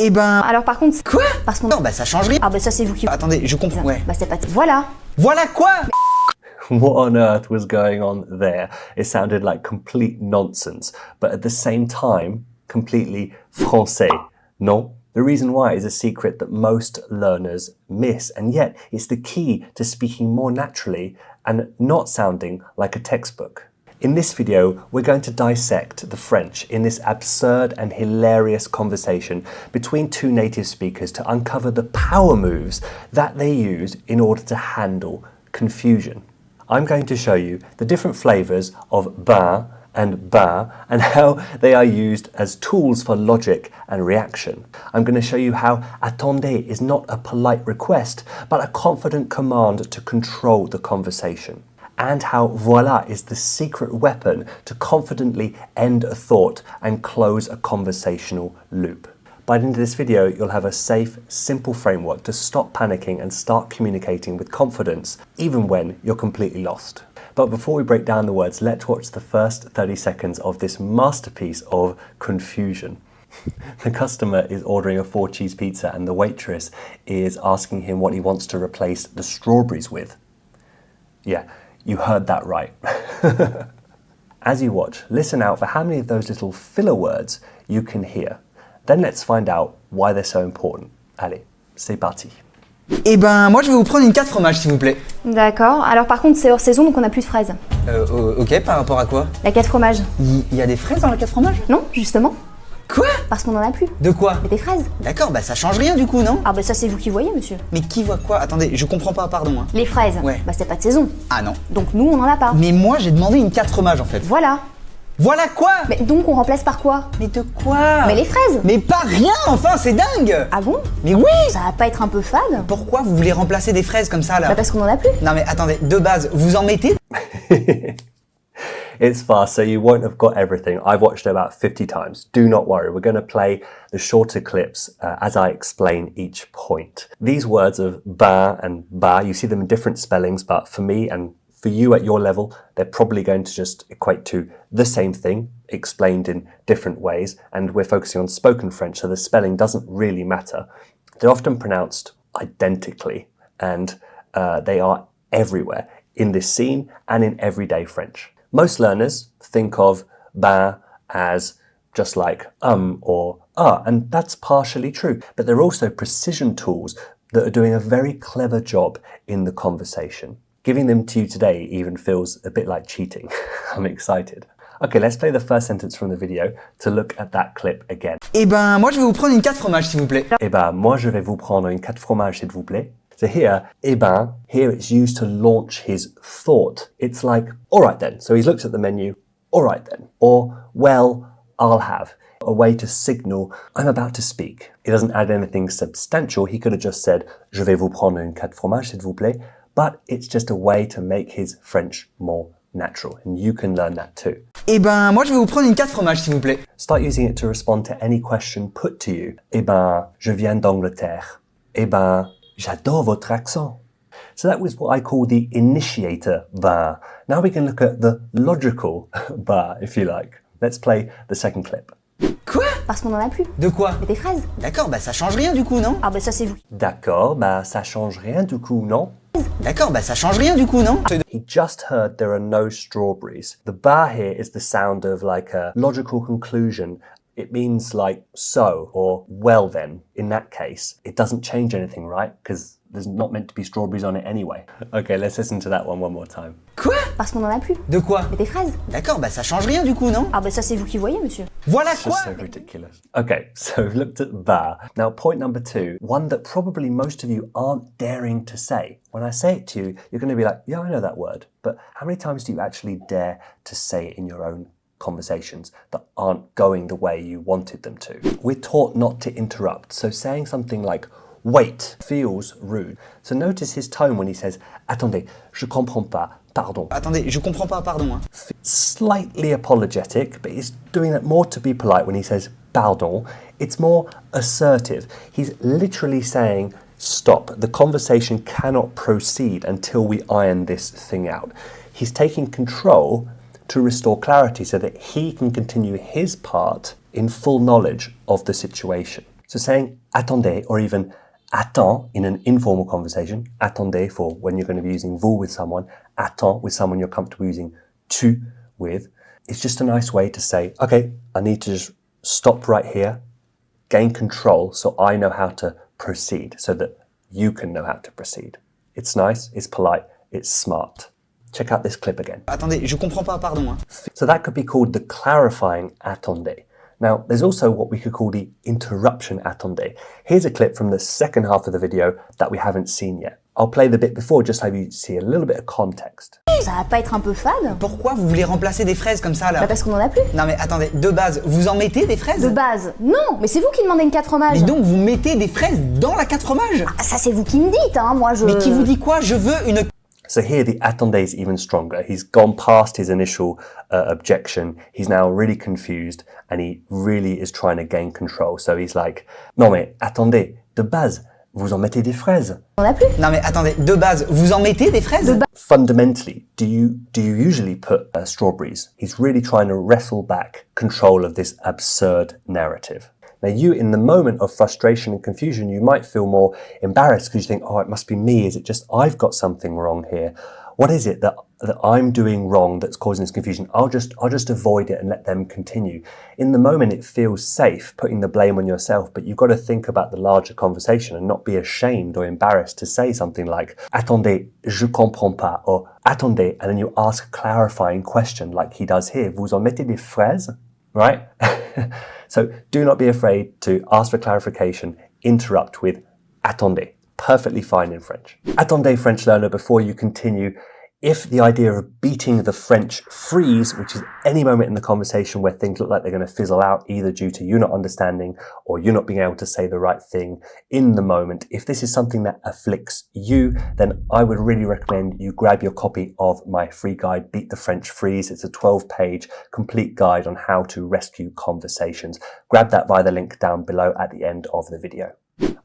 Eh ben... Alors par contre... Quoi? Parce qu'on... Non, bah ça change rien. Ah bah ça c'est vous qui... Attendez, je comprends, ouais. Bah c'est pas... Voilà. Voilà quoi? What on earth was going on there? It sounded like complete nonsense, but at the same time, completely français. Non? The reason why is a secret that most learners miss, and yet it's the key to speaking more naturally and not sounding like a textbook. In this video, we're going to dissect the French in this absurd and hilarious conversation between two native speakers to uncover the power moves that they use in order to handle confusion. I'm going to show you the different flavours of ben and ba and how they are used as tools for logic and reaction. I'm going to show you how attendez is not a polite request, but a confident command to control the conversation. And how voilà is the secret weapon to confidently end a thought and close a conversational loop. By the end of this video, you'll have a safe, simple framework to stop panicking and start communicating with confidence, even when you're completely lost. But before we break down the words, let's watch the first 30 seconds of this masterpiece of confusion. The customer is ordering a 4-cheese pizza and the waitress is asking him what he wants to replace the strawberries with. Yeah, you heard that right. As you watch, listen out for how many of those little filler words you can hear. Then let's find out why they're so important. Allez, c'est parti. Eh ben, moi je vais vous prendre une 4 fromages s'il vous plaît. D'accord. Alors par contre c'est hors saison donc on a plus de fraises. Ok, par rapport à quoi? La 4 fromages. Il y a des fraises dans la 4 fromages? Non, justement. Quoi? Parce qu'on en a plus. De quoi? Mais des fraises. D'accord, bah ça change rien du coup, non? Ah bah ça c'est vous qui voyez monsieur. Mais qui voit quoi? Attendez, je comprends pas, pardon. Hein. Les fraises. Ouais. Bah c'est pas de saison. Ah non. Donc nous on en a pas. Mais moi j'ai demandé une 4 fromages en fait. Voilà. Voilà quoi? Mais donc on remplace par quoi? Mais de quoi? Mais les fraises. Mais pas rien, enfin, c'est dingue! Ah bon? Mais oui! Ça va pas être un peu fade? Pourquoi vous voulez remplacer des fraises comme ça là? Bah parce qu'on en a plus. Non mais attendez, de base, vous en mettez? It's fast, so you won't have got everything. I've watched it about 50 times. Do not worry. We're going to play the shorter clips as I explain each point. These words of ba and ba, you see them in different spellings, but for me and for you at your level, they're probably going to just equate to the same thing, explained in different ways, and we're focusing on spoken French, so the spelling doesn't really matter. They're often pronounced identically, and they are everywhere in this scene and in everyday French. Most learners think of ben as just like or and that's partially true, but they're also precision tools that are doing a very clever job in the conversation. Giving them to you today even feels a bit like cheating. I'm excited. Okay, let's play the first sentence from the video to look at that clip again. Eh ben, moi je vais vous prendre une 4 fromages s'il vous plaît. Eh ben, moi je vais vous prendre une 4 fromages s'il vous plaît. So here, eh ben, here it's used to launch his thought. It's like, all right then. So he's looked at the menu, all right then. Or, well, I'll have. A way to signal, I'm about to speak. He doesn't add anything substantial. He could have just said, je vais vous prendre une 4 fromages s'il vous plaît. But it's just a way to make his French more natural, and you can learn that too. Eh ben, moi je vais vous prendre une 4 fromages s'il vous plaît. Start using it to respond to any question put to you. Eh ben, je viens d'Angleterre. Eh ben, j'adore votre accent. So that was what I call the initiator ba. Now we can look at the logical ba, if you like. Let's play the second clip. Quoi? Parce qu'on en a plus. De quoi? Mais des fraises. D'accord, bah ça change rien du coup, non? Ah bah ça c'est vous. D'accord, bah ça change rien du coup, non? D'accord, bah ça change rien du coup, non? He just heard there are no strawberries. The ba here is the sound of like a logical conclusion. It means like so or well then. In that case, it doesn't change anything, right? Because there's not meant to be strawberries on it anyway. Okay, let's listen to that one more time. Quoi? Parce qu'on en a plus. De quoi? Mais des fraises. D'accord, bah ça change rien du coup, non? Ah bah ça c'est vous qui voyez monsieur. Voilà It's quoi? just so ridiculous. Okay, so we've looked at ba. Now, point number 2, one that probably most of you aren't daring to say. When I say it to you, you're going to be like, yeah, I know that word. But how many times do you actually dare to say it in your own conversations that aren't going the way you wanted them to? We're taught not to interrupt. So saying something like, wait, feels rude. So notice his tone when he says, attendez, je comprends pas, pardon. Attendez, je comprends pas, pardon. Hein. Slightly apologetic, but he's doing that more to be polite when he says pardon. It's more assertive. He's literally saying, stop. The conversation cannot proceed until we iron this thing out. He's taking control to restore clarity so that he can continue his part in full knowledge of the situation. So saying attendez or even attends in an informal conversation, attendez for when you're going to be using vous with someone, attends with someone you're comfortable using tu with, is just a nice way to say, okay, I need to just stop right here, gain control so I know how to proceed, so that you can know how to proceed. It's nice, it's polite, it's smart. Check out this clip again. Attendez, je comprends pas, pardon. So that could be called the clarifying attendez. Now, there's also what we could call the interruption attendez. Here's a clip from the second half of the video that we haven't seen yet. I'll play the bit before just so you see a little bit of context. Ça va pas être un peu fade? Pourquoi vous voulez remplacer des fraises comme ça là? Bah parce qu'on en a plus. Non mais attendez, de base, vous en mettez des fraises? De base, non, mais c'est vous qui demandez une 4 fromages. Mais donc vous mettez des fraises dans la 4 fromages? Ah, ça c'est vous qui me dites, hein, moi je... Mais qui vous dit quoi? Je veux une... So here the attendez is even stronger. He's gone past his initial objection. He's now really confused and he really is trying to gain control. So he's like, non mais attendez, de base, vous en mettez des fraises? On a plus. Non mais attendez, de base, vous en mettez des fraises? Fundamentally, do you usually put strawberries? He's really trying to wrestle back control of this absurd narrative. Now you, in the moment of frustration and confusion, you might feel more embarrassed because you think, oh, it must be me. Is it just I've got something wrong here? What is it that I'm doing wrong that's causing this confusion? I'll just avoid it and let them continue. In the moment, it feels safe putting the blame on yourself, but you've got to think about the larger conversation and not be ashamed or embarrassed to say something like, attendez, je comprends pas, or attendez, and then you ask a clarifying question like he does here. Vous en mettez des fraises? Right? So do not be afraid to ask for clarification, interrupt with attendez. Perfectly fine in French. Attendez, French learner, before you continue. If the idea of beating the French freeze, which is any moment in the conversation where things look like they're going to fizzle out, either due to you not understanding or you not being able to say the right thing in the moment, if this is something that afflicts you, then I would really recommend you grab your copy of my free guide, Beat the French Freeze. It's a 12-page complete guide on how to rescue conversations. Grab that via the link down below at the end of the video.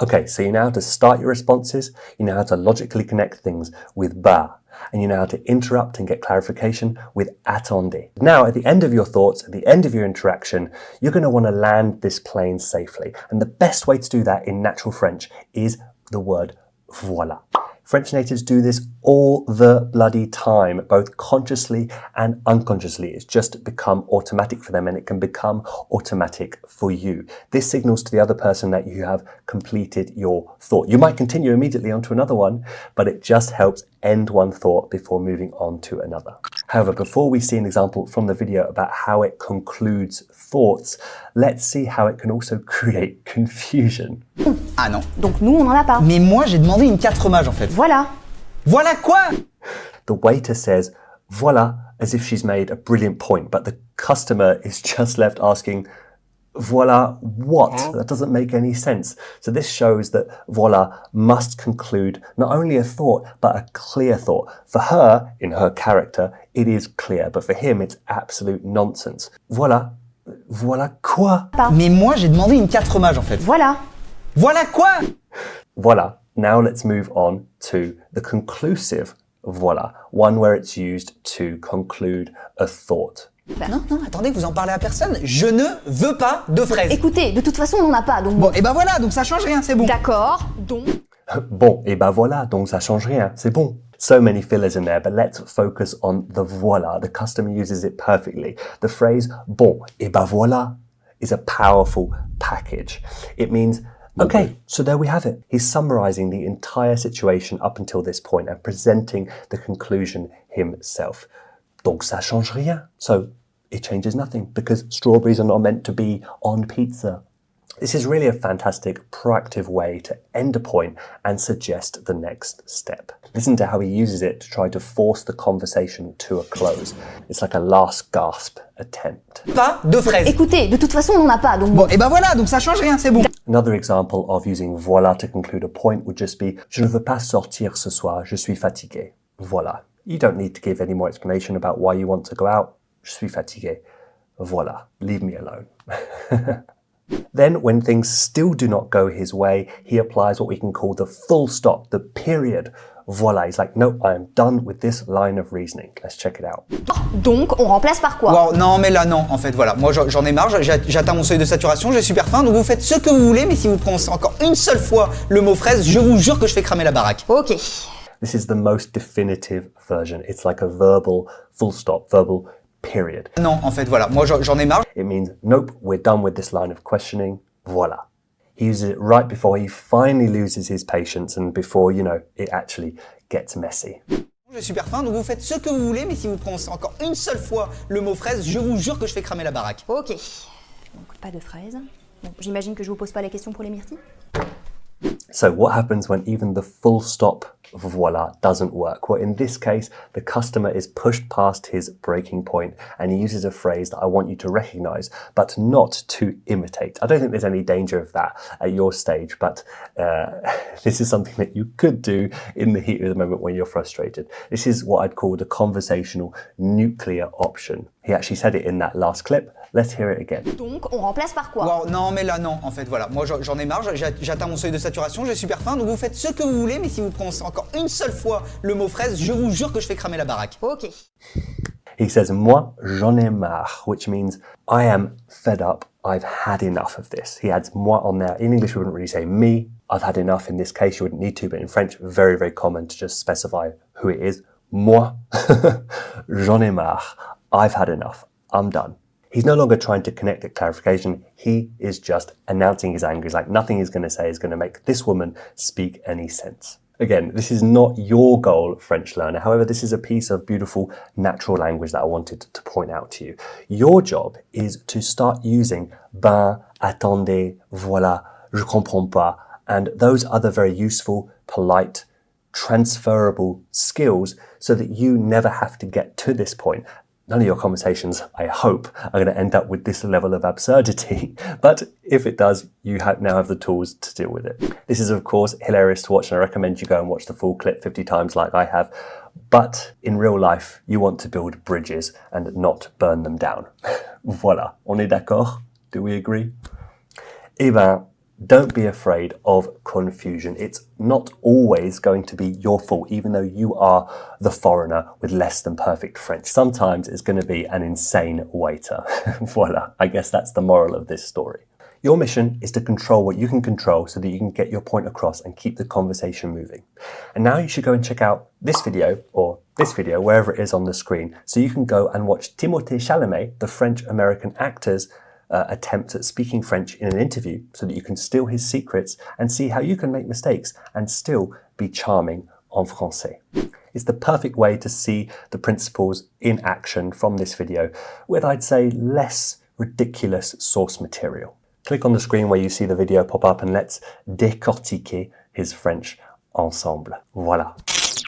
Okay, so you know how to start your responses, you know how to logically connect things with ba, and you know how to interrupt and get clarification with attendez. Now, at the end of your thoughts, at the end of your interaction, you're going to want to land this plane safely. And the best way to do that in natural French is the word voilà. French natives do this all the bloody time, both consciously and unconsciously. It's just become automatic for them and it can become automatic for you. This signals to the other person that you have completed your thought. You might continue immediately onto another one, but it just helps end one thought before moving on to another. However, before we see an example from the video about how it concludes thoughts, let's see how it can also create confusion. Ah non. Donc nous on en a pas. Mais moi j'ai demandé une 4 fromages en fait. Voilà. Voilà quoi? The waiter says, voilà, as if she's made a brilliant point, but the customer is just left asking, voilà what? That doesn't make any sense. So this shows that voilà must conclude not only a thought, but a clear thought. For her, in her character, it is clear, but for him, it's absolute nonsense. Voilà. Voilà quoi? Mais moi j'ai demandé une 4 fromages en fait. Voilà. Voilà quoi? Voilà. Now let's move on to the conclusive voilà, one where it's used to conclude a thought. Non, non, attendez, vous en parlez à personne. Je ne veux pas de fraises. Écoutez, de toute façon on n'en a pas, donc Bon, et ben voilà, donc ça change rien, c'est bon. D'accord, donc... Bon, et ben voilà, donc ça change rien, c'est bon. So many fillers in there, but let's focus on the voilà. The customer uses it perfectly. The phrase bon, et ben voilà is a powerful package. It means, okay, so there we have it. He's summarizing the entire situation up until this point and presenting the conclusion himself. Donc ça change rien. So it changes nothing because strawberries are not meant to be on pizza. This is really a fantastic, proactive way to end a point and suggest the next step. Listen to how he uses it to try to force the conversation to a close. It's like a last gasp attempt. Pas de fraises. Écoutez, de toute façon on n'en a pas, donc Bon, et ben voilà, donc ça change rien, c'est bon. Another example of using voilà to conclude a point would just be, je ne veux pas sortir ce soir, je suis fatigué. Voilà. You don't need to give any more explanation about why you want to go out. Je suis fatigué. Voilà. Leave me alone. Then, when things still do not go his way, he applies what we can call the full stop, the period. voilà. He's like, no, I am done with this line of reasoning. Let's check it out. Donc, on remplace par quoi? Wow, non, mais là, non, en fait, voilà. Moi, j'en ai marre, j'atteins mon seuil de saturation, j'ai super faim, donc vous faites ce que vous voulez, mais si vous prononcez encore une seule fois le mot fraise, je vous jure que je fais cramer la baraque. Ok. This is the most definitive version. It's like a verbal full stop, verbal period. Non, en fait, voilà. Moi, j'en ai marre. It means, nope, we're done with this line of questioning. Voilà. He uses it right before he finally loses his patience and before, you know, it actually gets messy. J'ai super faim, donc vous faites ce que vous voulez, mais si vous prononcez encore une seule fois le mot fraise, je vous jure que je fais cramer la baraque. Ok. Donc, pas de fraises. Bon, j'imagine que je vous pose pas la question pour les myrtilles. So what happens when even the full stop voila doesn't work? Well, in this case, the customer is pushed past his breaking point and he uses a phrase that I want you to recognize, but not to imitate. I don't think there's any danger of that at your stage, but this is something that you could do in the heat of the moment when you're frustrated. This is what I'd call the conversational nuclear option. He actually said it in that last clip. Let's hear it again. Donc, on remplace par quoi? Wow, non, mais là, non, en fait, voilà. Moi, j'en ai marre, j'atteins mon seuil de saturation, j'ai super faim, donc vous faites ce que vous voulez, mais si vous prononcez encore une seule fois le mot fraise, je vous jure que je fais cramer la baraque. Ok. He says, moi, j'en ai marre, which means I am fed up. I've had enough of this. He adds moi on there. In English, we wouldn't really say me. I've had enough. In this case, you wouldn't need to, but in French, very, very common to just specify who it is. Moi, j'en ai marre. I've had enough. I'm done. He's no longer trying to connect at clarification. He is just announcing his anger. He's like, nothing he's going to say is going to make this woman speak any sense. Again, this is not your goal, French learner. However, this is a piece of beautiful natural language that I wanted to point out to you. Your job is to start using ben, attendez, voilà, je comprends pas, and those other very useful, polite, transferable skills so that you never have to get to this point. None of your conversations, I hope, are going to end up with this level of absurdity. But if it does, you now have the tools to deal with it. This is, of course, hilarious to watch, and I recommend you go and watch the full clip 50 times like I have. But in real life, you want to build bridges and not burn them down. Voilà. On est d'accord? Do we agree? Eh ben, don't be afraid of confusion. It's not always going to be your fault, even though you are the foreigner with less than perfect French. Sometimes it's going to be an insane waiter. Voila, I guess that's the moral of this story. Your mission is to control what you can control so that you can get your point across and keep the conversation moving. And now you should go and check out this video, or this video, wherever it is on the screen, so you can go and watch Timothée Chalamet, the French-American actor's attempt at speaking French in an interview so that you can steal his secrets and see how you can make mistakes and still be charming en français. It's the perfect way to see the principles in action from this video with, I'd say, less ridiculous source material. Click on the screen where you see the video pop up and let's décortiquer his French ensemble. Voilà.